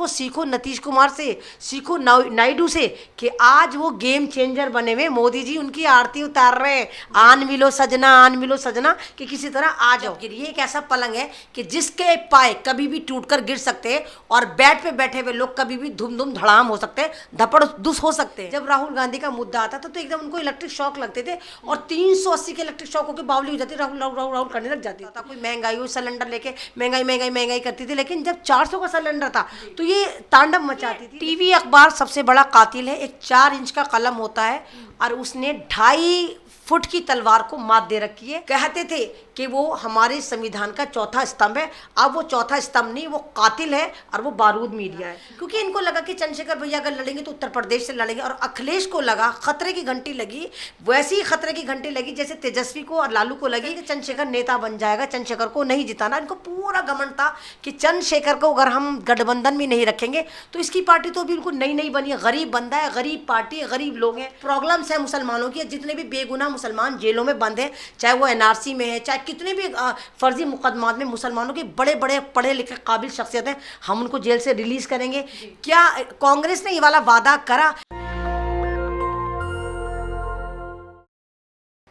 वो सीखो नीतीश कुमार से, सीखो नायडू से कि आज वो गेम चेंजर बने हुए। मोदी जी उनकी आरती उतार रहे हैं, आन मिलो सजना, आन मिलो सजना, कि किसी तरह आ जाओ। ये एक ऐसा पलंग है कि जिसके पाए कभी भी टूटकर गिर सकते हैं और बेड पे बैठे हुए लोग कभी भी धुम धुम धड़ाम हो सकते हैं, धपड़ दुस हो सकते हैं। जब राहुल गांधी का मुद्दा आता था तो एकदम उनको इलेक्ट्रिक शॉक लगते थे और 380 के इलेक्ट्रिक शॉकों की बावली हो जाती, राहुल राहुल राहुल राहुल करने लग जाती था। कोई महंगाई हो, सिलेंडर लेके महंगाई महंगाई महंगाई करती थी, लेकिन जब 400 का सिलेंडर था तो ये तांडव मचाती थी। टीवी अखबार सबसे बड़ा कातिल है। एक 4 इंच का कलम होता है और उसने 2.5 फुट की तलवार को मात दे रखी है। कहते थे कि वो हमारे संविधान का चौथा स्तंभ है, अब वो चौथा स्तंभ नहीं, वो कातिल है और वो बारूद मीडिया है। क्योंकि इनको लगा कि चंद्रशेखर भैया अगर लड़ेंगे तो उत्तर प्रदेश से लड़ेंगे, और अखिलेश को लगा खतरे की घंटी लगी, वैसी ही खतरे की घंटी लगी जैसे तेजस्वी को और लालू को लगी कि चंद्रशेखर नेता बन जाएगा, चंद्रशेखर को नहीं जिताना। इनको पूरा घमंड था कि चंद्रशेखर को अगर हम गठबंधन में नहीं रखेंगे तो इसकी पार्टी तो बिल्कुल नई नई बनी है, गरीब बंदा है, गरीब पार्टी है, गरीब लोग हैं। प्रॉब्लम्स है मुसलमानों की, जितने भी बेगुनाह मुसलमान जेलों में बंद हैं, चाहे वो एनआरसी में है, चाहे कितने भी फर्जी मुकदमात में मुसलमानों के बड़े बड़े पढ़े लिखे काबिल शख्सियत हैं, हम उनको जेल से रिलीज करेंगे। क्या कांग्रेस ने ये वाला वादा करा?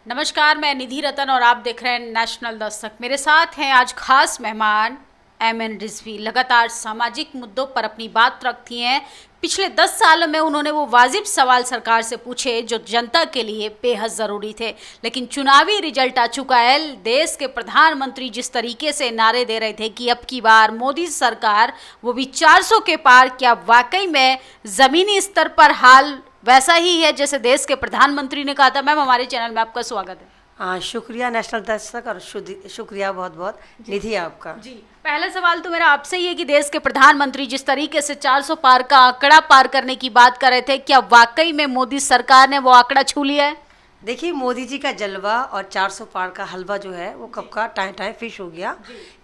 नमस्कार, मैं निधि रतन और आप देख रहे हैं नेशनल दस्तक। मेरे साथ हैं आज खास मेहमान एमएन रिजवी। लगातार सामाजिक मुद्दों पर अपनी बात रखती हैं। पिछले 10 सालों में उन्होंने वो वाजिब सवाल सरकार से पूछे जो जनता के लिए बेहद ज़रूरी थे, लेकिन चुनावी रिजल्ट आ चुका है। देश के प्रधानमंत्री जिस तरीके से नारे दे रहे थे कि अब की बार मोदी सरकार, वो भी 400 के पार, क्या वाकई में ज़मीनी स्तर पर हाल वैसा ही है जैसे देश के प्रधानमंत्री ने कहा था? मैम, हमारे चैनल में आपका स्वागत है। हाँ, शुक्रिया नेशनल दस्तक और शुक्रिया बहुत बहुत निधि आपका। जी, पहला सवाल तो मेरा आपसे ही है कि देश के प्रधानमंत्री जिस तरीके से 400 पार का आंकड़ा पार करने की बात कर रहे थे, क्या वाकई में मोदी सरकार ने वो आंकड़ा छू लिया है? देखिए, मोदी जी का जलवा और 400 पार का हलवा जो है वो कब का टाइम टाइम फिश हो गया।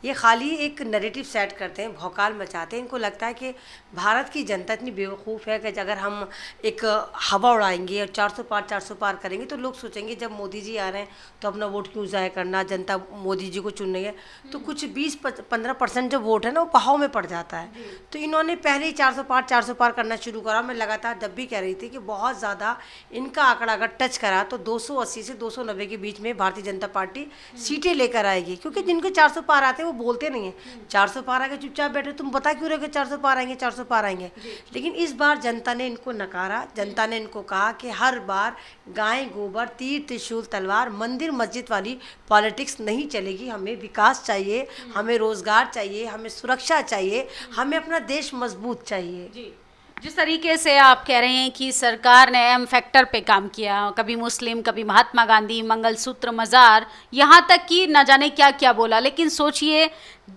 ये खाली एक नैरेटिव सेट करते हैं, भौकाल मचाते हैं। इनको लगता है कि भारत की जनता इतनी बेवकूफ़ है कि अगर हम एक हवा उड़ाएंगे और 400 पार करेंगे तो लोग सोचेंगे जब मोदी जी आ रहे हैं तो अपना वोट क्यों ज़ाया करना, जनता मोदी जी को चुन रही है। तो कुछ 20-15% जो वोट है ना वो बहाव में पड़ जाता है। तो इन्होंने पहले ही 400 पार करना शुरू करा। मैं लगातार जब भी कह रही थी कि बहुत ज़्यादा इनका आंकड़ा अगर टच करा तो 280 से 290 के बीच में भारतीय जनता पार्टी सीटें लेकर आएगी। क्योंकि जिनके 400 पार आते हैं वो बोलते नहीं हैं, 400 पार आके चुपचाप बैठे, तुम बता क्यों रहे हो कि 400 पार आएंगे, 400 पार आएंगे। लेकिन इस बार जनता ने इनको नकारा। जनता ने इनको कहा कि हर बार गाय गोबर तीर त्रिशूल तलवार मंदिर मस्जिद वाली पॉलिटिक्स नहीं चलेगी। हमें विकास चाहिए, हमें रोजगार चाहिए, हमें सुरक्षा चाहिए, हमें अपना देश मजबूत चाहिए। जिस तरीके से आप कह रहे हैं कि सरकार ने एम फैक्टर पे काम किया, कभी मुस्लिम, कभी महात्मा गांधी, मंगलसूत्र, मज़ार, यहाँ तक कि न जाने क्या क्या बोला, लेकिन सोचिए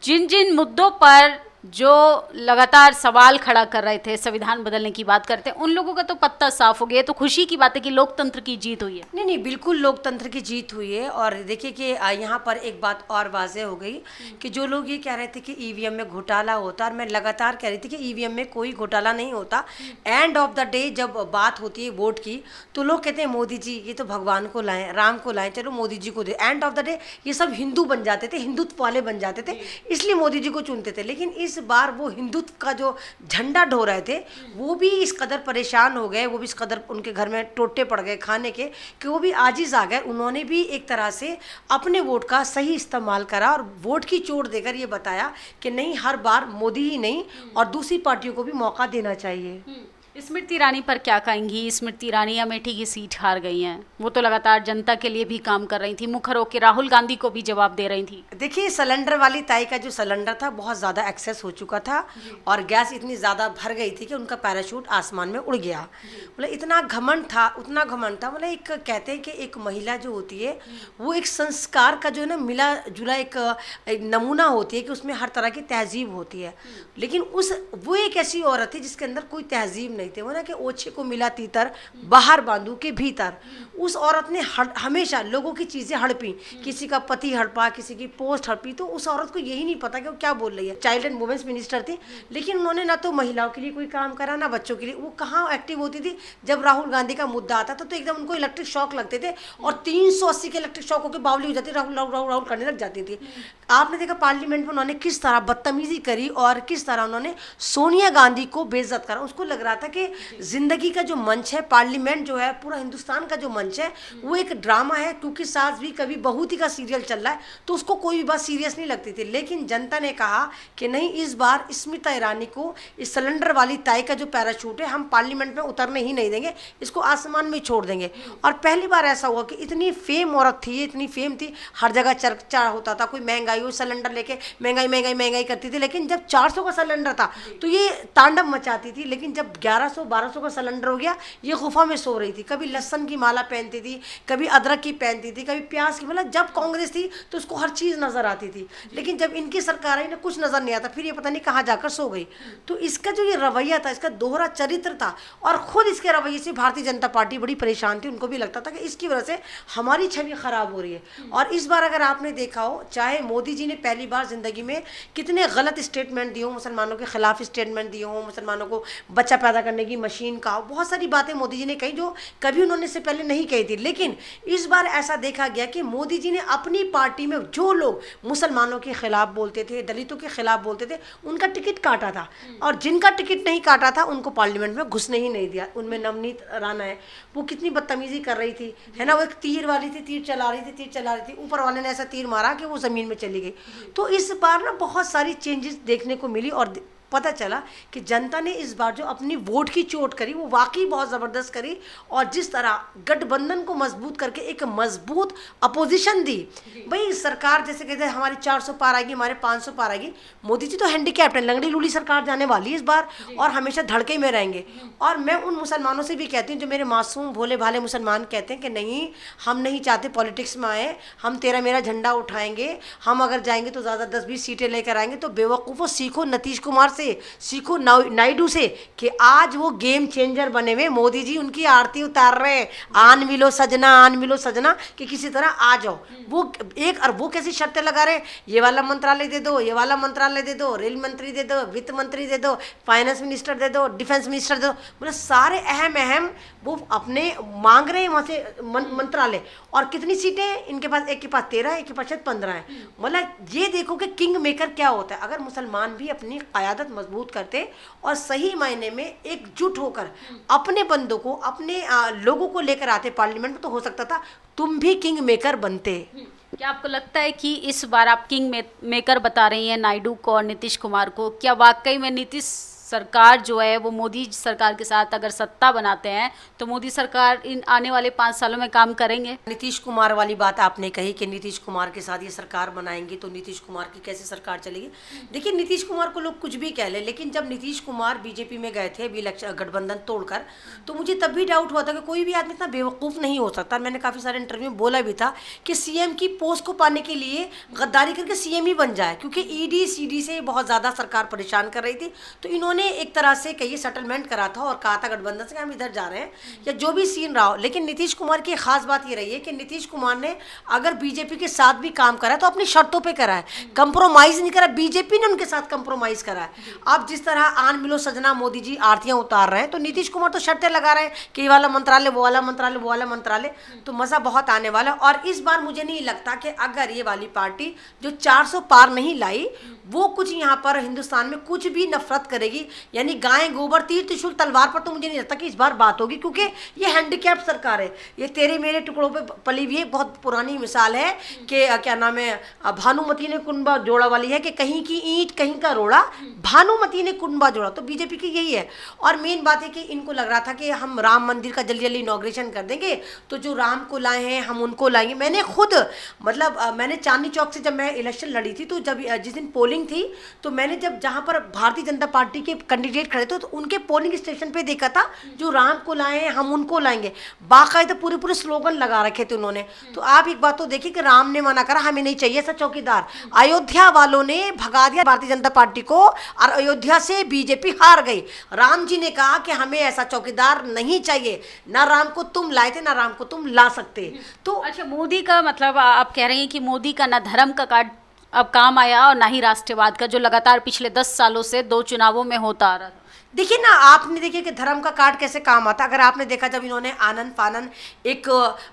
जिन जिन मुद्दों पर जो लगातार सवाल खड़ा कर रहे थे, संविधान बदलने की बात करते हैं, उन लोगों का तो पत्ता साफ हो गया। तो खुशी की बात है कि लोकतंत्र की जीत हुई है। नहीं नहीं, बिल्कुल लोकतंत्र की जीत हुई है। और देखिए कि यहाँ पर एक बात और वाज़ेह हो गई कि जो लोग ये कह रहे थे कि ईवीएम में घोटाला होता, और मैं लगातार कह रही थी कि ईवीएम में कोई घोटाला नहीं होता। एंड ऑफ द डे जब बात होती है वोट की तो लोग कहते हैं मोदी जी ये तो भगवान को लाएं, राम को लाएं, चलो मोदी जी को दे। एंड ऑफ द डे ये सब हिंदू बन जाते थे, हिंदुत्व वाले बन जाते थे, इसलिए मोदी जी को चुनते थे। लेकिन इस बार वो हिंदुत्व का जो झंडा ढो रहे थे वो भी इस कदर परेशान हो गए, वो भी इस कदर उनके घर में टोटे पड़ गए खाने के कि वो भी आजिज आ गए। उन्होंने भी एक तरह से अपने वोट का सही इस्तेमाल करा और वोट की चोट देकर ये बताया कि नहीं, हर बार मोदी ही नहीं और दूसरी पार्टियों को भी मौका देना चाहिए। स्मृति ईरानी पर क्या कहेंगी? स्मृति ईरानी अमेठी की सीट हार गई हैं। वो तो लगातार जनता के लिए भी काम कर रही थी, मुखर होकर राहुल गांधी को भी जवाब दे रही थी। देखिए, सिलेंडर वाली ताई का जो सिलेंडर था बहुत ज़्यादा एक्सेस हो चुका था और गैस इतनी ज़्यादा भर गई थी कि उनका पैराशूट आसमान में उड़ गया। मतलब इतना घमंड था, उतना घमंड था। मतलब एक कहते हैं कि एक महिला जो होती है वो एक संस्कार का जो है ना मिला जुला एक नमूना होती है कि उसमें हर तरह की तहजीब होती है। लेकिन वो एक ऐसी औरत थी जिसके अंदर कोई तहजीब नहीं रही थी वो ना कि ओछे को मिला तीतर बाहर बांधू के भीतर। उस औरत ने हमेशा लोगों की चीज़ें हड़पी, किसी का पति हड़पा, किसी की पोस्ट हड़पी, तो उस औरत को यही नहीं पता कि वो क्या बोल रही है। चाइल्ड एंड वुमेन्स मिनिस्टर थी, लेकिन उन्होंने ना तो महिलाओं के लिए कोई काम करा ना बच्चों के लिए। वो कहाँ एक्टिव होती थी? जब राहुल गांधी का मुद्दा आता था तो एकदम उनको इलेक्ट्रिक शॉक लगते थे और 380 के इलेक्ट्रिक शॉक होकर बावली हो जाती, राहुल राहुल राहुल राहुल करने लग जाती थी। आपने देखा पार्लियामेंट में उन्होंने किस तरह बदतमीजी करी और किस तरह उन्होंने सोनिया गांधी को बेइज्जत करा। उसको लग रहा था कि जिंदगी का जो मंच है, पार्लियामेंट जो है, पूरा हिंदुस्तान का जो मंच है वो एक ड्रामा है, क्योंकि सास भी कभी बहू थी का सीरियल चल रहा है, तो उसको कोई भी बात सीरियस नहीं लगती थी। लेकिन जनता ने कहा कि नहीं, इस बार स्मिता ईरानी को इस सिलेंडर वाली ताई का जो पैराशूट है हम पार्लियामेंट में उतरने ही नहीं देंगे, इसको आसमान में छोड़ देंगे। और पहली बार ऐसा हुआ कि इतनी फेम औरत थी, इतनी फेम थी, हर जगह चर्चा होता था, कोई महंगाई हो, सिलेंडर लेके महंगाई महंगाई महंगाई करती थी। लेकिन जब 400 का सिलेंडर था तो ये तांडव मचाती थी। लेकिन जब 1100-1200 का सिलेंडर हो गया, ये गुफा में सो रही थी। कभी लहसन की माला पहनती थी, कभी अदरक की पहनती थी, कभी प्याज की। मतलब जब कांग्रेस थी तो उसको हर चीज़ नज़र आती थी, लेकिन जब इनकी सरकार आई ना, कुछ नज़र नहीं आता। फिर ये पता नहीं कहाँ जाकर सो गई। तो इसका जो ये रवैया था, इसका दोहरा चरित्र था, और ख़ुद इसके रवैये से भारतीय जनता पार्टी बड़ी परेशान थी। उनको भी लगता था कि इसकी वजह से हमारी छवि खराब हो रही है। और इस बार अगर आपने देखा हो, चाहे मोदी जी ने पहली बार ज़िंदगी में कितने गलत स्टेटमेंट दिए हो, मुसलमानों के खिलाफ स्टेटमेंट दिए हो, मुसलमानों को बच्चा पैदा करने की मशीन का, बहुत सारी बातें मोदी जी ने कही जो कभी उन्होंने इससे पहले नहीं कही थी। लेकिन इस बार ऐसा देखा गया कि मोदी जी ने अपनी पार्टी में जो लोग मुसलमानों के खिलाफ बोलते थे, दलितों के खिलाफ बोलते थे, उनका टिकट काटा था, और जिनका टिकट नहीं काटा था उनको पार्लियामेंट में घुसने ही नहीं दिया। उनमें नवनीत राणा है, वो कितनी बदतमीजी कर रही थी, है ना। वो एक तीर वाली थी, तीर चला रही थी, ऊपर वाले ने ऐसा तीर मारा कि वो ज़मीन में चली गई। तो इस बार ना बहुत सारी चेंजेस देखने को मिली, और पता चला कि जनता ने इस बार जो अपनी वोट की चोट करी वो वाकई बहुत ज़बरदस्त करी। और जिस तरह गठबंधन को मजबूत करके एक मजबूत अपोजिशन दी, भाई सरकार जैसे कहते हैं हमारी 400 पार आएगी, हमारे 500 पार आएगी। मोदी जी तो हैंडीकैप्ट है, लंगड़ी लूली सरकार जाने वाली है इस बार, और हमेशा धड़के में रहेंगे। और मैं उन मुसलमानों से भी कहती हूँ जो मेरे मासूम भोले भाले मुसलमान कहते हैं कि नहीं, हम नहीं चाहते पॉलिटिक्स में आए, हम तेरा मेरा झंडा उठाएंगे, हम अगर जाएंगे तो ज़्यादा 10-20 सीटें लेकर आएंगे। तो बेवकूफ़ों, सीखो नीतीश कुमार से, सीखो नायडू से कि आज वो गेम चेंजर बने हुए। मोदी जी उनकी आरती उतार रहे हैं, आन मिलो सजना, आन मिलो सजना, कि किसी तरह आ जाओ। वो कैसी शर्तें लगा रहे हैं, ये वाला मंत्रालय दे दो, ये वाला मंत्रालय दे दो, रेल मंत्री दे दो, वित्त मंत्री दे दो, फाइनेंस मिनिस्टर दे दो, डिफेंस मिनिस्टर दे दो। मतलब सारे अहम वो अपने मांग रहे हैं वहाँ से मंत्रालय। और कितनी सीटें इनके पास? एक के पास 13 है, एक के पास शायद 15 है। मतलब ये देखो कि किंग मेकर क्या होता है। अगर मुसलमान भी अपनी क़यादत मजबूत करते और सही मायने में एकजुट होकर अपने बंदों को, अपने लोगों को लेकर आते पार्लियामेंट में, तो हो सकता था तुम भी किंग मेकर बनते। क्या आपको लगता है कि इस बार आप किंग मेकर बता रही हैं नायडू को और नीतीश कुमार को, क्या वाकई में नीतीश सरकार जो है वो मोदी सरकार के साथ अगर सत्ता बनाते हैं तो मोदी सरकार इन आने वाले 5 सालों में काम करेंगे? नीतीश कुमार वाली बात आपने कही कि नीतीश कुमार के साथ ये सरकार बनाएंगे, तो नीतीश कुमार की कैसे सरकार चलेगी? देखिए, नीतीश कुमार को लोग कुछ भी कह ले, लेकिन जब नीतीश कुमार बीजेपी में गए थे अभी गठबंधन तोड़कर, तो मुझे तब भी डाउट हुआ था कि कोई भी आदमी इतना बेवकूफ़ नहीं हो सकता। मैंने काफ़ी सारे इंटरव्यू में बोला भी था कि सीएम की पोस्ट को पाने के लिए गद्दारी करके सीएम ही बन जाए, क्योंकि ईडी सीडी से बहुत ज़्यादा सरकार परेशान कर रही थी। तो इन्होंने एक तरह से कहिए सेटलमेंट करा था और कहा था गठबंधन से हम इधर जा रहे हैं, या जो भी सीन रहा हो। लेकिन नीतीश कुमार की खास बात ये रही है कि नीतीश कुमार ने अगर बीजेपी के साथ भी काम करा तो अपनी शर्तों पे करा है, कंप्रोमाइज़ नहीं करा। बीजेपी ने उनके साथ कंप्रोमाइज़ करा है। अब जिस तरह आन मिलो सजना मोदी जी आरतियां उतार रहे हैं, तो नीतीश कुमार तो शर्तें लगा रहे हैं कि ये वाला मंत्रालय, वो वाला मंत्रालय, वो वाला मंत्रालय। तो मज़ा बहुत आने वाला। और इस बार मुझे नहीं लगता कि अगर ये वाली पार्टी जो 400 पार नहीं लाई, वो कुछ यहाँ पर हिंदुस्तान में कुछ भी नफरत करेगी, यानी गाय गोबर तीर त्रिशूल तलवार पर, तो मुझे नहीं लगता कि इस बार बात होगी। क्योंकि ये हैंडीकैप सरकार है, ये तेरे मेरे टुकड़ों पे पली हुई। बहुत पुरानी मिसाल है कि क्या नाम है, भानुमति ने कुंबा जोड़ा वाली है कि कहीं की ईंट कहीं का रोड़ा, भानुमति ने कुंबा जोड़ा। तो बीजेपी की यही है। और मेन बात है कि इनको लग रहा था कि हम राम मंदिर का जल्दी जल्दी इनॉग्रेशन कर देंगे, तो जो राम को लाए हैं हम उनको लाएंगे। मैंने खुद मैंने चांदनी चौक से जब मैं इलेक्शन लड़ी थी, तो जब जिस दिन पोलिंग थी, तो मैंने जब जहाँ पर भारतीय जनता पार्टी के कैंडिडेट खड़े थे तो उनके पोलिंग स्टेशन पे देखा था जो राम को लाए हैं हम उनको लाएंगे, बाकायदा पूरे पूरे स्लोगन लगा रखे थे उन्होंने। तो आप एक बात तो देखिए कि राम ने मना करा, हमें नहीं चाहिए ऐसा चौकीदार। अयोध्या वालों ने भगा दिया भारतीय जनता पार्टी को और अयोध्या से बीजेपी हार गई। राम जी ने कहा कि हमें ऐसा चौकीदार नहीं चाहिए, ना राम को तुम लाए थे ना राम को तुम ला सकते। तो अच्छा, मोदी का मतलब आप कह रहे हैं कि मोदी का ना धर्म का कार्ड अब काम आया और ना ही राष्ट्रवाद का, जो लगातार पिछले 10 सालों से 2 चुनावों में होता आ रहा था। देखिए ना, आपने देखिए कि धर्म का कार्ड कैसे काम आता। अगर आपने देखा जब इन्होंने आनंद फानन एक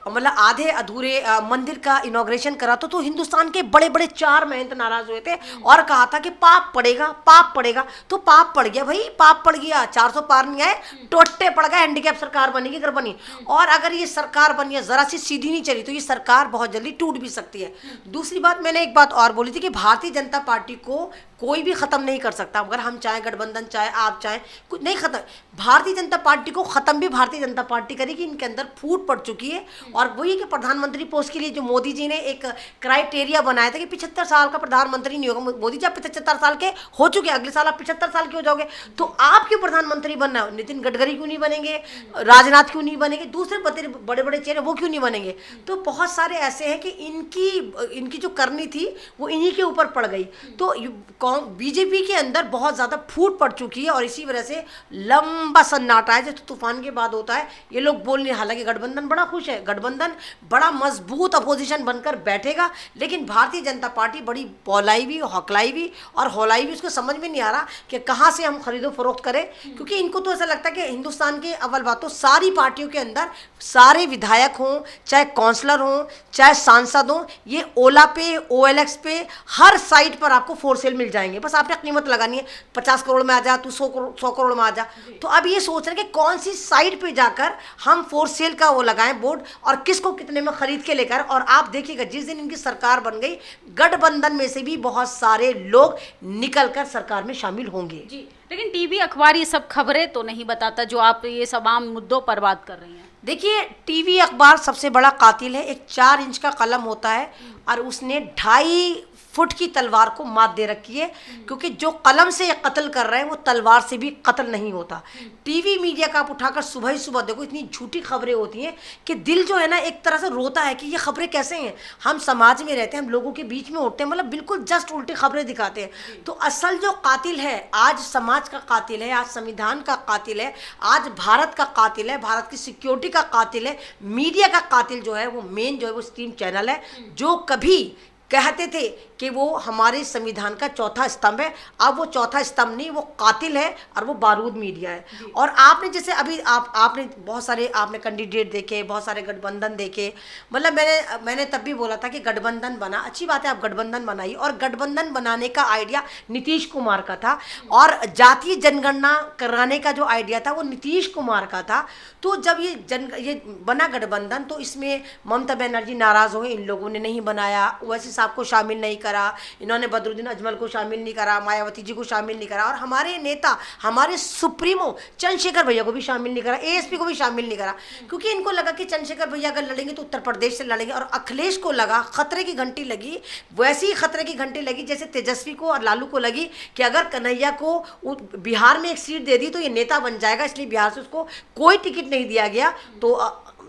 मतलब आधे अधूरे मंदिर का इनॉग्रेशन करा तो हिंदुस्तान के बड़े बड़े 4 महंत नाराज हुए थे और कहा था कि पाप पड़ेगा, पाप पड़ेगा। तो पाप पड़ गया भाई, पाप पड़ गया, 400 पार नहीं आए, टोटे पड़ गए, हैंडीकैप सरकार बनेगी अगर बनी। और अगर ये सरकार बनी है जरा सी सीधी नहीं चली तो ये सरकार बहुत जल्दी टूट भी सकती है। दूसरी बात, मैंने एक बात और बोली थी कि भारतीय जनता पार्टी को कोई भी खत्म नहीं कर सकता। अगर हम चाहें, गठबंधन चाहे, आप चाहें, कुछ नहीं खत्म। भारतीय जनता पार्टी को खत्म भी भारतीय जनता पार्टी करेगी। इनके अंदर फूट पड़ चुकी है। और वही कि प्रधानमंत्री पोस्ट के लिए जो मोदी जी ने एक क्राइटेरिया बनाया था कि 75 साल का प्रधानमंत्री नहीं होगा। मोदी जी आप 75 साल के हो चुके, अगले साल आप 75 साल के हो जाओगे, तो आप क्यों प्रधानमंत्री बनना है? नितिन गडकरी क्यों नहीं बनेंगे, राजनाथ क्यों नहीं बनेंगे, दूसरे बड़े बड़े चेहरे वो क्यों नहीं बनेंगे? तो बहुत सारे ऐसे हैं कि इनकी जो करनी थी वो इन्हीं के ऊपर पड़ गई। तो बीजेपी के अंदर बहुत ज़्यादा फूट पड़ चुकी है और इसी वजह से लंबा सन्नाटा है जो तूफान के बाद होता है। ये लोग बोल नहीं, हालांकि गठबंधन बड़ा खुश है, गठबंधन बड़ा मजबूत अपोजिशन बनकर बैठेगा, लेकिन भारतीय जनता पार्टी बड़ी पौलाई भी, हौकलाई भी और हौलाई भी। उसको समझ में नहीं आ रहा कि कहाँ से हम खरीदो फरोख्त करें, क्योंकि इनको तो ऐसा लगता है कि हिंदुस्तान के अव्वल बात तो सारी पार्टियों के अंदर सारे विधायक हों, चाहे काउंसलर हों, चाहे सांसद हों, ये ओला पे, OLX पे, हर साइट पर आपको फॉर सेल मिल जाएंगे। बस आपने कीमत लगानी है, 50 करोड़ में आ जा, तू 100 करोड़ में आ जा। तो अब ये सोच रहे हैं कि कौन सी साइट पे जाकर हम फॉर सेल का वो लगाएं बोर्ड और किसको कितने में खरीद के लेकर। और आप देखिएगा जिस दिन इनकी सरकार बन गई, गठबंधन में से भी बहुत सारे लोग निकलकर सरकार में शामिल होंगे। जी, लेकिन टीवी अखबार ये सब खबरें तो नहीं बताता जो आप ये सब आम मुद्दों पर बात कर रही हैं। देखिए, टीवी अखबार सबसे बड़ा कातिल है। एक 4 इंच का कलम होता है और उसने 2.5 फुट की तलवार को मात दे रखी है, क्योंकि जो कलम से कत्ल कर रहे हैं वो तलवार से भी कत्ल नहीं होता। टीवी मीडिया का आप उठाकर सुबह ही सुबह देखो, इतनी झूठी खबरें होती हैं कि दिल जो है ना एक तरह से रोता है कि ये खबरें कैसे हैं। हम समाज में रहते हैं, हम लोगों के बीच में उठते हैं, मतलब बिल्कुल जस्ट उल्टी खबरें दिखाते हैं। तो असल जो कातिल है, आज समाज का कातिल है, आज संविधान का कातिल है, आज भारत का कातिल है, भारत की सिक्योरिटी का कातिल है, मीडिया का कातिल जो है वो मेन जो है वो स्ट्रीम चैनल है, जो कभी कहते थे कि वो हमारे संविधान का चौथा स्तंभ है। अब वो चौथा स्तंभ नहीं, वो कातिल है और वो बारूद मीडिया है। और आपने जैसे अभी आपने बहुत सारे आपने कैंडिडेट देखे, बहुत सारे गठबंधन देखे, मतलब मैंने तब भी बोला था कि गठबंधन बना, अच्छी बात है, आप गठबंधन बनाइए। और गठबंधन बनाने का आइडिया नीतीश कुमार का था और जातीय जनगणना कराने का जो आइडिया था वो नीतीश कुमार का था। तो जब ये बना गठबंधन तो इसमें ममता बनर्जी नाराज़ हो गई, इन लोगों ने नहीं बनाया, वैसे साहब को शामिल नहीं करा, इन्होंने बदरुद्दीन अजमल को शामिल नहीं करा, मायावती जी को शामिल नहीं करा, और हमारे नेता, हमारे सुप्रीमो चंद्रशेखर भैया को भी शामिल नहीं करा, ASP को भी शामिल नहीं करा, क्योंकि इनको लगा कि चंद्रशेखर भैया अगर लड़ेंगे तो उत्तर प्रदेश से लड़ेंगे। और अखिलेश को लगा, खतरे की घंटी लगी, वैसी ही खतरे की घंटी लगी जैसे तेजस्वी को और लालू को लगी कि अगर कन्हैया को बिहार में एक सीट दे दी तो ये नेता बन जाएगा, इसलिए बिहार से उसको कोई टिकट नहीं दिया गया। तो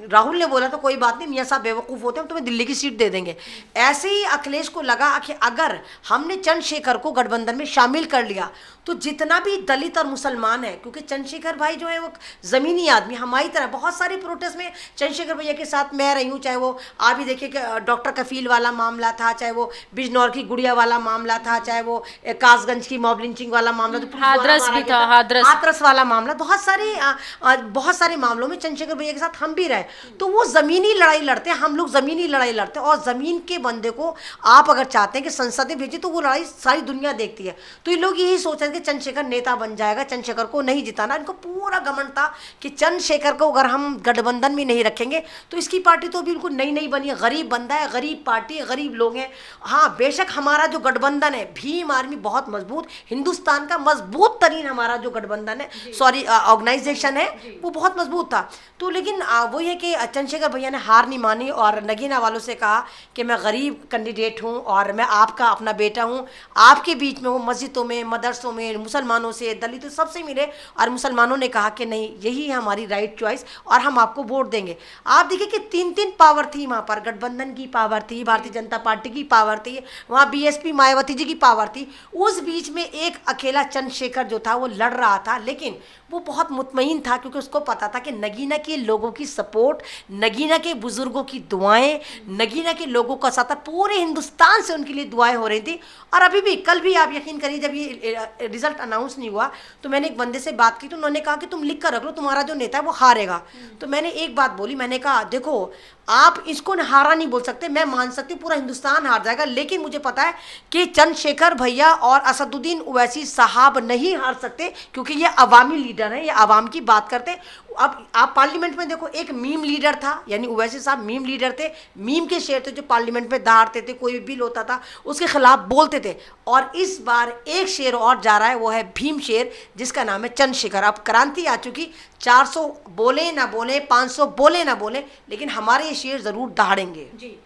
राहुल ने बोला तो कोई बात नहीं, मियाँ साहब बेवकूफ़ होते हैं, तुम्हें दिल्ली की सीट दे देंगे। ऐसे ही अखिलेश को लगा कि अगर हमने चंद्रशेखर को गठबंधन में शामिल कर लिया तो जितना भी दलित और मुसलमान है, क्योंकि चंद्रशेखर भाई जो है वो ज़मीनी आदमी, हमारी तरह बहुत सारे प्रोटेस्ट में चंद्रशेखर भैया के साथ मैं रही हूँ, चाहे वो आप भी देखिए कि डॉक्टर कफील वाला मामला था, चाहे वो बिजनौर की गुड़िया वाला मामला था, चाहे वो कासगंज की मॉब लिंचिंग वाला मामला, तो हाथरस भी था, हाथरस वाला मामला, बहुत सारे मामलों में चंद्रशेखर भैया के साथ हम भी रहे। तो वो ज़मीनी लड़ाई लड़ते हैं, हम लोग ज़मीनी लड़ाई लड़ते हैं। और ज़मीन के बंदे को आप अगर चाहते हैं कि संसद में भेजिए तो वो लड़ाई सारी दुनिया देखती है। तो ये लोग यही सोच रहे थे कि चंद्रशेखर नेता बन जाएगा, चंद्रशेखर को नहीं जिताना। इनको पूरा घमंड था कि चंद्रशेखर को अगर हम गठबंधन में नहीं रखेंगे तो इसकी पार्टी तो बिल्कुल नई बनी है, गरीब बंदा है, गरीब पार्टी है, गरीब लोग हैं। हाँ बेशक हमारा जो गठबंधन है, भीम आर्मी बहुत मजबूत, हिंदुस्तान का मजबूत तरीन हमारा जो गठबंधन है, सॉरी ऑर्गेनाइजेशन है, वो बहुत मजबूत था। तो लेकिन वही है कि चंद्रशेखर भैया ने हार नहीं मानी और नगीना वालों से कहा कि मैं गरीब कैंडिडेट हूँ और मैं आपका अपना बेटा हूँ, आपके बीच में वो मस्जिदों में, मदरसों में, मुसलमानों से, दलितों सबसे मिले और मुसलमानों ने कहा कि नहीं, यही है हमारी राइट चॉइस और हम आपको वोट देंगे। आप देखिए कि 3 पावर थी वहाँ पर, गठबंधन की पावर थी, भारतीय जनता पार्टी की पावर थी, वहाँ बीएसपी मायावती जी की पावर थी, उस बीच में एक अकेला चंद्रशेखर जो था वो लड़ रहा था, लेकिन वो बहुत मुतमईन था क्योंकि उसको पता था कि नगीना के लोगों की सपोर्ट, नगीना के बुजुर्गों की दुआएं, नगीना के लोगों का साथ, पूरे हिंदुस्तान से उनके लिए दुआएं हो रही थी। और अभी भी, कल भी आप यकीन करिए, जब ये रिजल्ट अनाउंस नहीं हुआ तो मैंने एक बंदे से बात की तो उन्होंने कहा कि तुम लिख कर रख लो, तुम्हारा जो नेता है वो हारेगा। तो मैंने एक बात बोली, मैंने कहा देखो आप इसको हारा नहीं बोल सकते, मैं मान सकती हूँ पूरा हिंदुस्तान हार जाएगा, लेकिन मुझे पता है कि चंद्रशेखर भैया और असदुद्दीन ओवैसी साहब नहीं हार सकते क्योंकि ये अवामी लीडर हैं, ये आवाम की बात करते हैं। अब आप पार्लियामेंट में देखो, एक मीम लीडर था, यानी ओवैसी साहब मीम लीडर थे, मीम के शेर थे जो पार्लियामेंट में दहाड़ते थे, कोई भी बिल होता था उसके खिलाफ बोलते थे। और इस बार एक शेर और जा रहा है, वो है भीम शेर, जिसका नाम है चंद्रशेखर। अब क्रांति आ चुकी, 400 बोले ना बोले, 500 बोले ना बोले, लेकिन हमारे ये शेर ज़रूर दहाड़ेंगे जी।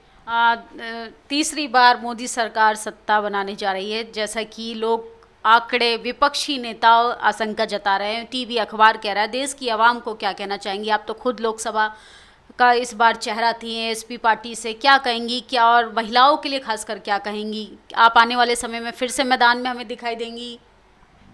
तीसरी बार मोदी सरकार सत्ता बनाने जा रही है, जैसा कि लोग आंकड़े, विपक्षी नेता आशंका जता रहे हैं, टीवी अखबार कह रहा है। देश की आवाम को क्या कहना चाहेंगी? आप तो खुद लोकसभा का इस बार चेहरा थी एसपी पार्टी से, क्या कहेंगी, क्या और महिलाओं के लिए खासकर क्या कहेंगी? आप आने वाले समय में फिर से मैदान में हमें दिखाई देंगी?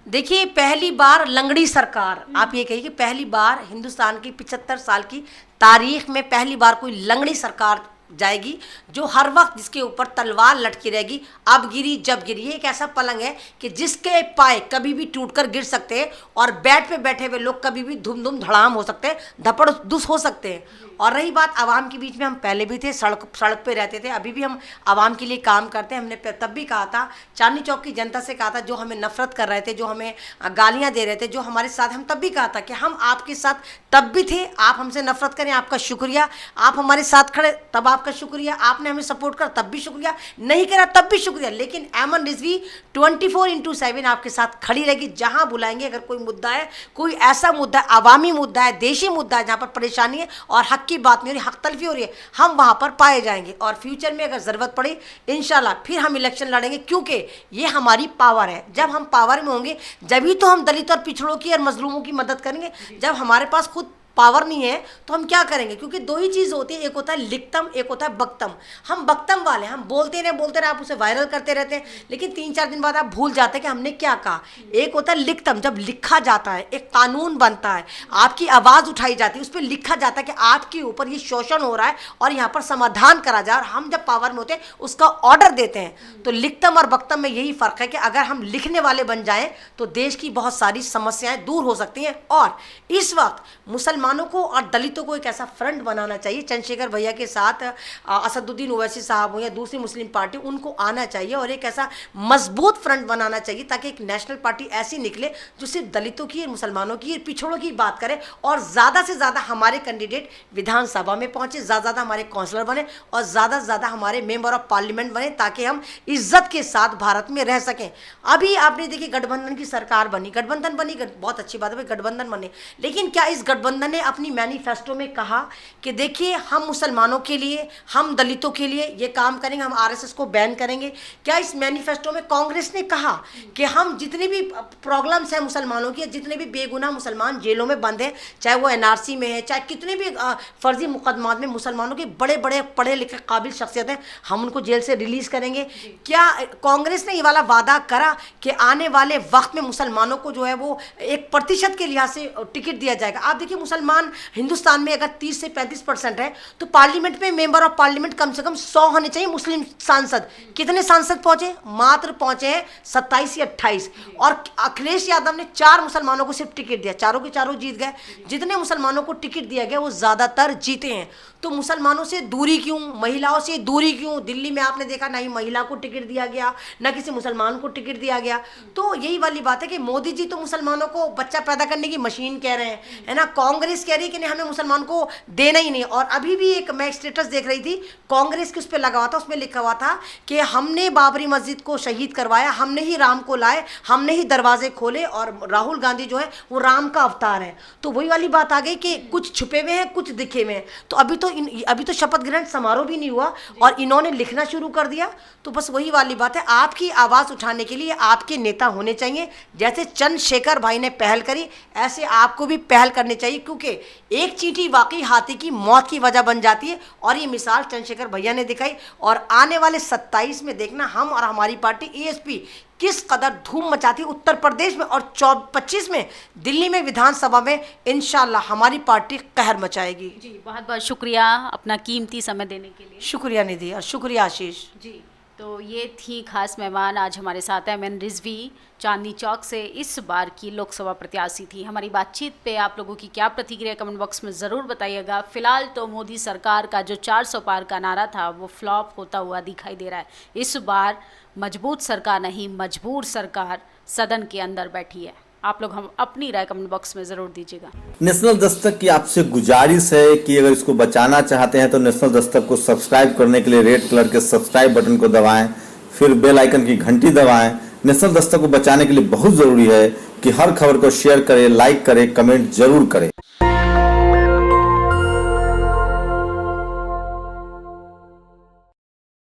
देखिए, पहली बार लंगड़ी सरकार, आप ये कहिए कि पहली बार हिंदुस्तान की 75 साल की तारीख में पहली बार कोई लंगड़ी सरकार जाएगी जो हर वक्त जिसके ऊपर तलवार लटकी रहेगी, अब गिरी जब गिरी। ये एक ऐसा पलंग है कि जिसके पाए कभी भी टूटकर गिर सकते हैं और बेड पे बैठे हुए लोग कभी भी धुम धुम धड़ाम हो सकते हैं, धपड़ दुस हो सकते हैं। और रही बात आवाम के बीच में, हम पहले भी थे, सड़क पे रहते थे, अभी भी हम आवाम के लिए काम करते हैं। हमने तब भी कहा था, चांदनी चौक की जनता से कहा था, जो हमें नफरत कर रहे थे, जो हमें गालियां दे रहे थे, जो हमारे साथ, हम तब भी कहा था कि हम आपके साथ तब भी थे, आप हमसे नफरत करें आपका शुक्रिया, आप हमारे साथ खड़े तब आपका शुक्रिया, आपने हमें सपोर्ट करा तब भी शुक्रिया, नहीं करा तब भी शुक्रिया, लेकिन एमन रिजवी 24/7 आपके साथ खड़ी रहेगी। जहां बुलाएंगे, अगर कोई मुद्दा है, कोई ऐसा मुद्दा है, अवामी मुद्दा है, देशी मुद्दा है, जहां पर परेशानी है और हक की बात नहीं हो रही, हक तलफी हो रही है, हम वहां पर पाए जाएंगे। और फ्यूचर में अगर ज़रूरत पड़ी इंशाल्लाह फिर हम इलेक्शन लड़ेंगे, क्योंकि ये हमारी पावर है। जब हम पावर में होंगे जभी तो हम दलित और पिछड़ों की और मजलूमों की मदद करेंगे। जब हमारे पास खुद पावर नहीं है तो हम क्या करेंगे? क्योंकि दो ही चीज़ होती है, एक होता है लिखतम, एक होता है बक्तम। हम बक्तम वाले, हम बोलते रहे, आप उसे वायरल करते रहते हैं, लेकिन 3-4 दिन बाद आप भूल जाते हैं कि हमने क्या कहा। एक होता है लिखतम, जब लिखा जाता है, एक कानून बनता है, आपकी आवाज़ उठाई जाती है, उस पर लिखा जाता है कि आपके ऊपर ये शोषण हो रहा है और यहाँ पर समाधान करा जाए, और हम जब पावर में होते हैं उसका ऑर्डर देते हैं। तो लिखतम और बक्तम में यही फ़र्क है कि अगर हम लिखने वाले बन जाएं तो देश की बहुत सारी समस्याएं दूर हो सकती हैं। और इस वक्त मुसलमानों को और दलितों को एक ऐसा फ्रंट बनाना चाहिए, चंद्रशेखर भैया के साथ असदुद्दीन ओवैसी साहब हो या दूसरी मुस्लिम पार्टी, उनको आना चाहिए और एक ऐसा मजबूत फ्रंट बनाना चाहिए ताकि एक नेशनल पार्टी ऐसी निकले जो सिर्फ दलितों की, मुसलमानों की, पिछड़ों की बात करे, और ज़्यादा से ज़्यादा हमारे कैंडिडेट विधानसभा में पहुँचे, ज़्यादा हमारे काउंसलर बने और ज़्यादा से ज़्यादा हमारे मेंबर ऑफ पार्लियामेंट बने, ताकि हम इज्जत के साथ भारत में रह सकें। अभी आपने देखी गठबंधन की सरकार बनी, बहुत अच्छी बात है भाई, गठबंधन बने, लेकिन क्या इस गठबंधन ने अपनी मैनिफेस्टो में कहा कि देखिए हम मुसलमानों के लिए, हम दलितों के लिए ये काम करेंगे, हम आरएसएस को बैन करेंगे? क्या इस मैनिफेस्टो में कांग्रेस ने कहा कि हम जितनी भी प्रॉब्लम्स हैं मुसलमानों की, जितने भी बेगुनाह मुसलमान जेलों में बंद हैं, चाहे वो एनआरसी में है, चाहे कितने भी फर्जी मुकदमात में मुसलमानों के बड़े बड़े पढ़े लिखे काबिल शख्सियत हैं, हम उनको जेल से रिलीज़ करेंगे? क्या कांग्रेस ने ये वाला वादा करा कि आने वाले वक्त में मुसलमानों को जो है वो 1% के लिहाज से टिकट दिया जाएगा? आप देखिए, मुसलमान हिंदुस्तान में अगर 30 से 35% है तो पार्लियामेंट में मेंबर ऑफ पार्लियामेंट कम से कम 100 होने चाहिए मुस्लिम सांसद। कितने सांसद पहुंचे? मात्र पहुंचे हैं 27 या 28, और अखिलेश यादव ने 4 मुसलमानों को सिर्फ टिकट दिया, चारों के चारों जीत गए। जितने मुसलमानों को टिकट दिया गया वो ज़्यादातर जीते हैं। तो मुसलमानों से दूरी क्यों, महिलाओं से दूरी क्यों? दिल्ली में आपने देखा ना ही महिला को टिकट दिया गया, ना किसी मुसलमान को टिकट दिया गया। तो यही वाली बात है कि मोदी जी तो मुसलमानों को बच्चा पैदा करने की मशीन कह रहे हैं, है ना। कांग्रेस कांग्रेस कह रही है कि नहीं, हमें मुसलमान को देना ही नहीं। और अभी भी एक मैं स्टेटस देख रही थी, कांग्रेस के उस पर लगा हुआ था, उसमें लिखा हुआ था कि हमने बाबरी मस्जिद को शहीद करवाया, हमने ही राम को लाए, हमने ही दरवाजे खोले, और राहुल गांधी जो है वो राम का अवतार है। तो वही वाली बात आ गई कि कुछ छुपे हुए हैं, कुछ दिखे हुए हैं। तो अभी तो शपथ ग्रहण समारोह भी नहीं हुआ और इन्होंने लिखना शुरू कर दिया। तो बस वही वाली बात है, आपकी आवाज़ उठाने के लिए आपके नेता होने चाहिए। जैसे चंद्रशेखर भाई ने पहल करी, ऐसे आपको भी पहल करनी चाहिए, क्योंकि एक चींटी वाकई हाथी की मौत की वजह बन जाती है। और ये मिसाल चंद्रशेखर भैया ने दिखाई। और आने वाले 27 में देखना हम और हमारी पार्टी एएसपी किस कदर धूम मचाती है उत्तर प्रदेश में, और 25 में दिल्ली में विधानसभा में इंशाल्लाह हमारी पार्टी कहर मचाएगी। जी, बहुत बहुत शुक्रिया अपना कीमती समय देने के लिए। शुक्रिया निधि और शुक्रिया आशीष जी। तो ये थी खास मेहमान आज हमारे साथ एमएन रिजवी, चांदनी चौक से इस बार की लोकसभा प्रत्याशी थी। हमारी बातचीत पे आप लोगों की क्या प्रतिक्रिया कमेंट बॉक्स में ज़रूर बताइएगा। फिलहाल तो मोदी सरकार का जो 400 पार का नारा था वो फ्लॉप होता हुआ दिखाई दे रहा है। इस बार मजबूत सरकार नहीं, मजबूर सरकार सदन के अंदर बैठी है। आप लोग हम अपनी राय कमेंट बॉक्स में ज़रूर दीजिएगा। नेशनल दस्तक की आपसे गुजारिश है कि अगर इसको बचाना चाहते हैं तो नेशनल दस्तक को सब्सक्राइब करने के लिए रेड कलर के सब्सक्राइब बटन को दबाएं, फिर बेल आइकन की घंटी दबाएं। नेशनल दस्तक को बचाने के लिए बहुत जरूरी है कि हर खबर को शेयर करें, लाइक करें, कमेंट जरूर करें।